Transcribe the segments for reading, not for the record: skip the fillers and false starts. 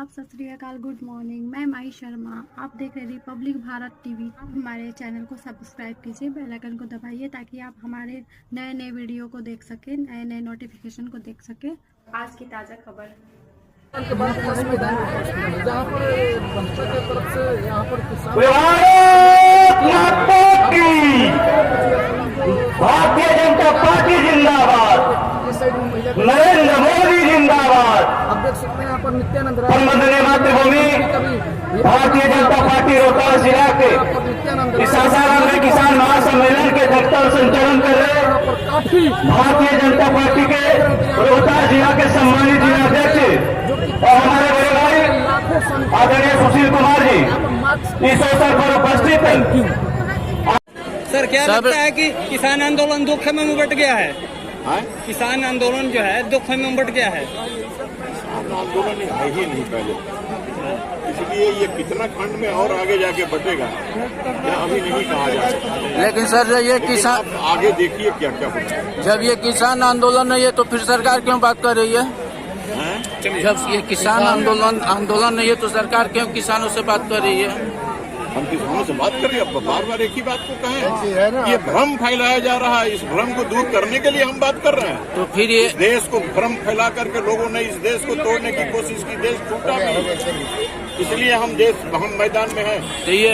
सत श्री अकाल, good morning. मैं माही शर्मा, आप देख रहे रिपब्लिक भारत टीवी। आप हमारे चैनल को सब्सक्राइब कीजिए, बेल आइकन को दबाइए ताकि आप हमारे नए नए वीडियो को देख सकें, नए नए नोटिफिकेशन को देख सकें। आज की ताज़ा खबर जहाँ पर भाजपा की तरफ से यहाँ पर किसान भारतीय जनता पार्टी जिंदाबाद, नरेंद्र मोदी जिंदाबाद। आप देख सकते हैं यहाँ पर नित्यानंद राय वंदनीय मातृभूमि भारतीय जनता पार्टी रोहतास जिला के इस सासाराम में किसान महासम्मेलन के दफ्तर संचालन कर रहे काफी भारतीय जनता पार्टी के रोहतास जिला के सम्मानित जिलाध्यक्ष और हमारे बड़े भाई आदरणीय सुशील कुमार जी इस अवसर पर उपस्थित हैं। सर क्या लगता है कि किसान आंदोलन दुख में उमट गया है? किसान आंदोलन जो है दुख में उमट गया है। आंदोलन है ही नहीं पहले, इसलिए ये कितना खंड में और आगे जाके बढ़ेगा क्या अभी नहीं कहा जा सकता। लेकिन सर ये किसान आगे देखिए क्या क्या होगा। जब ये किसान आंदोलन नहीं है तो फिर सरकार क्यों बात कर रही है? जब ये किसान आंदोलन नहीं है तो सरकार क्यों किसानों से बात कर रही है? हम किसानों से बात कर रहे हैं, अब बार बार एक ही बात को कहें। ये भ्रम फैलाया जा रहा है, इस भ्रम को दूर करने के लिए हम बात कर रहे हैं। तो फिर ये देश को भ्रम फैला करके लोगों ने इस देश को तोड़ने की कोशिश की, देश टूटा भी, इसलिए हम मैदान में हैं। तो ये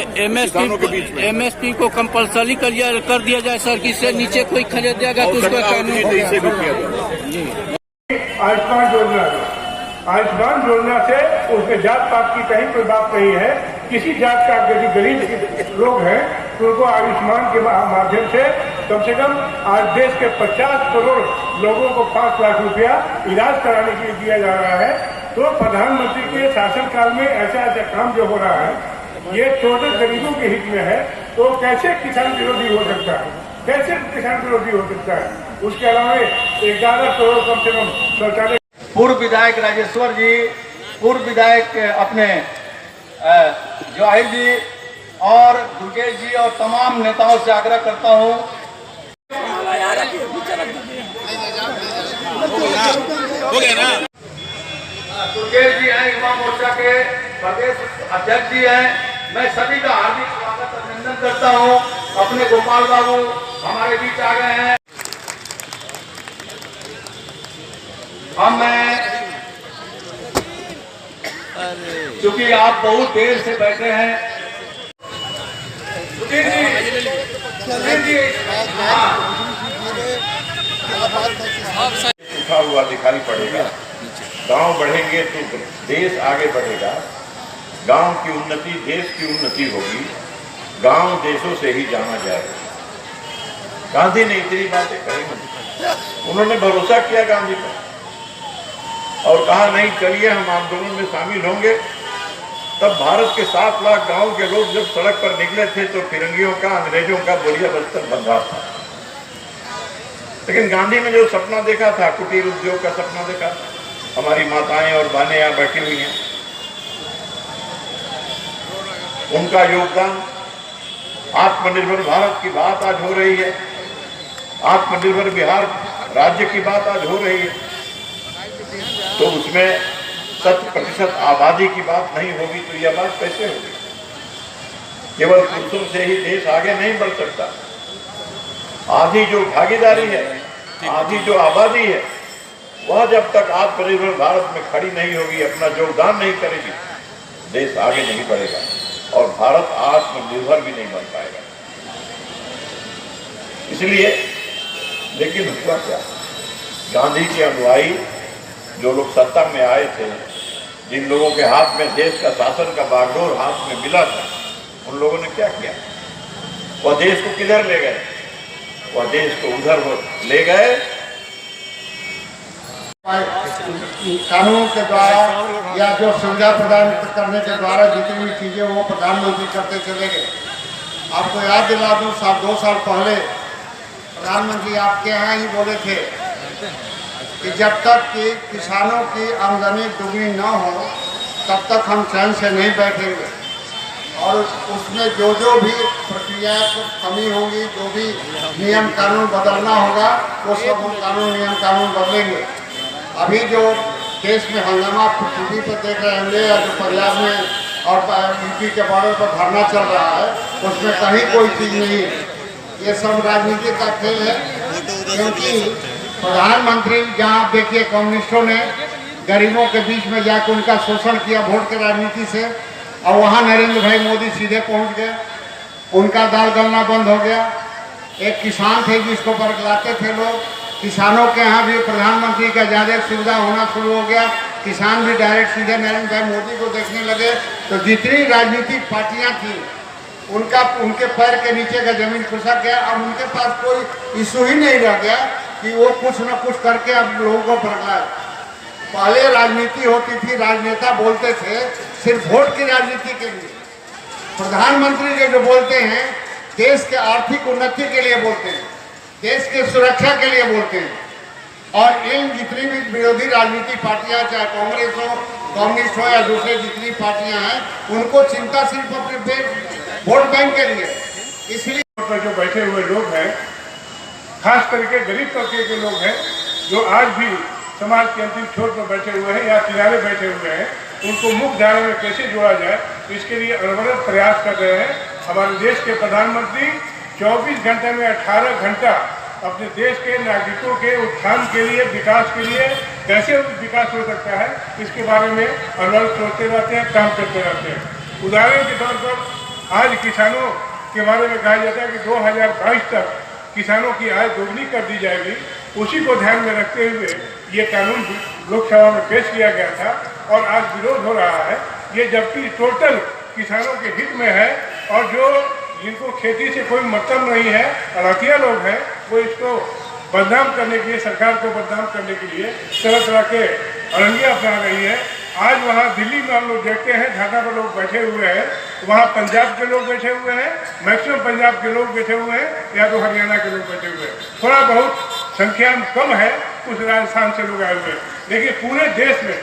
एमएसपी को कंपलसरी कर दिया जाए सर, कि इससे नीचे कोई खरीद जाएगा तो उसका कानून इसे भी किया जाए। आयुष्मान योजना से उसके जात पात की कहीं कोई बात नहीं है। किसी जात का यदि गरीब लोग हैं तो उनको आयुष्मान के माध्यम से कम आज देश के 50 करोड़ लोगों को 5 लाख रुपया इलाज कराने के लिए दिया जा रहा है। तो प्रधानमंत्री के शासनकाल में ऐसा काम जो हो रहा है ये छोटे गरीबों के हित में है, तो कैसे किसान विरोधी हो सकता है? कैसे किसान विरोधी हो सकता है? उसके अलावा 11 करोड़ कम से कम सरकार। पूर्व विधायक राजेश्वर जी, पूर्व विधायक अपने जवाहिर जी और दुर्गेश जी और तमाम नेताओं से आग्रह करता हूं। दुर्गेश जी हैं, युवा मोर्चा के प्रदेश अध्यक्ष जी हैं। मैं सभी का हार्दिक स्वागत अभिनंदन करता हूं। अपने गोपाल बाबू हमारे बीच आ गए हैं। क्योंकि आप बहुत देर से बैठे हैं। उठा हुआ दिखाई पड़ेगा। गांव बढ़ेंगे तो देश आगे बढ़ेगा। गांव की उन्नति देश की उन्नति होगी। गांव देशों से ही जाना जाएगा। गांधी ने इतनी बातें कही, उन्होंने भरोसा किया गांधी पर और कहा नहीं चलिए हम आंदोलन में शामिल होंगे। तब भारत के 7 लाख गांव के लोग जब सड़क पर निकले थे तो फिरंगियों का, अंग्रेजों का बोलिया बस्तर बंधा था। लेकिन गांधी ने जो सपना देखा था, कुटीर उद्योग का सपना देखा था, हमारी माताएं और बहनें यहाँ बैठी हुई हैं, उनका योगदान, आत्मनिर्भर भारत की बात आज हो रही है, आत्मनिर्भर बिहार राज्य की बात आज हो रही है। तो उसमें 100% आबादी की बात नहीं होगी तो यह बात कैसे होगी? केवल पुरुषों से ही देश आगे नहीं बढ़ सकता। आधी जो भागीदारी है, आधी जो आबादी है, वह जब तक आत्मनिर्भर भारत में खड़ी नहीं होगी, अपना योगदान नहीं करेगी, देश आगे नहीं बढ़ेगा और भारत आत्मनिर्भर भी नहीं बन पाएगा। इसलिए लेकिन हुआ क्या? गांधी के अनुयायी जो लोग सत्ता में आए थे, जिन लोगों के हाथ में देश का शासन का बागडोर हाथ में मिला था, उन लोगों ने क्या किया? वह देश को किधर ले गए? वह देश को उधर ले गए। कानून के द्वारा या जो सुविधा प्रदान करने के द्वारा जितनी भी चीजें वो प्रधानमंत्री करते चले गए। आपको याद दिला दूं, 2 साल पहले प्रधानमंत्री आपके यहाँ ही बोले थे कि जब तक कि किसानों की आमदनी दुगनी न हो तब तक हम चैन से नहीं बैठेंगे और उसमें जो भी प्रक्रिया कमी होगी, जो भी नियम कानून बदलना होगा, वो सब हम कानून नियम कानून बदलेंगे। अभी जो केस में हंगामा टीवी पर देख रहे होंगे या जो पंजाब में और यूपी के बॉर्डर पर धरना चल रहा है, उसमें कहीं कोई चीज़ नहीं है। ये सब राजनीति का खेल है, क्योंकि प्रधानमंत्री जहाँ आप देखिए कम्युनिस्टों ने गरीबों के बीच में जाकर उनका शोषण किया वोट के राजनीति से, और वहाँ नरेंद्र भाई मोदी सीधे पहुँच गए, उनका दाल गलना बंद हो गया। एक किसान थे जिसको बरगलाते थे लोग, किसानों के यहाँ भी प्रधानमंत्री का ज़्यादा सुविधा होना शुरू हो गया, किसान भी डायरेक्ट सीधे नरेंद्र भाई मोदी को देखने लगे। तो जितनी राजनीतिक पार्टियां थी उनके पैर के नीचे का जमीन खिसक गया। अब उनके पास कोई इशू ही नहीं रह गया कि वो कुछ न कुछ करके अब लोगों को बरगलाए। पहले राजनीति होती थी, राजनेता बोलते थे सिर्फ वोट की राजनीति के लिए। प्रधानमंत्री जो बोलते हैं देश के आर्थिक उन्नति के लिए बोलते हैं, देश के सुरक्षा के लिए बोलते हैं। और इन जितनी भी विरोधी राजनीतिक पार्टियां, चाहे कांग्रेस हो, कम्युनिस्ट हो या दूसरे जितनी पार्टियां हैं, उनको चिंता सिर्फ अपने वोट बैंक के लिए। इसलिए पर जो बैठे हुए लोग हैं, खास करके गरीब तबके के लोग हैं, जो आज भी समाज के अंतिम छोर पर बैठे हुए हैं या किनारे बैठे हुए हैं, उनको मुख्य धारा में कैसे जोड़ा जाए, इसके लिए अनवरत प्रयास कर रहे हैं। हमारे देश के प्रधानमंत्री 24 घंटे में 18 घंटा अपने देश के नागरिकों के उत्थान के लिए, विकास के लिए, कैसे विकास हो सकता है, इसके बारे में अनवरत सोचते रहते हैं, काम करते रहते हैं। उदाहरण के तौर पर आज किसानों के बारे में कहा जाता है कि 2022 तक किसानों की आय दोगुनी कर दी जाएगी। उसी को ध्यान में रखते हुए ये कानून लोकसभा में पेश किया गया था और आज विरोध हो रहा है। ये जबकि टोटल किसानों के हित में है, और जो जिनको खेती से कोई मतलब नहीं है, अड़तिया लोग हैं, वो इसको बदनाम करने के लिए, सरकार को बदनाम करने के लिए तरह तरह के अड़ंगियाँ अपना रही है। आज वहाँ दिल्ली में हम लोग देखते हैं धरना पर लोग बैठे हुए हैं, वहाँ पंजाब के लोग बैठे हुए हैं, मैक्सिमम पंजाब के लोग बैठे हुए हैं या तो हरियाणा के लोग बैठे हुए हैं। थोड़ा बहुत संख्या कम है, कुछ राजस्थान से लोग आए हुए हैं, लेकिन पूरे देश में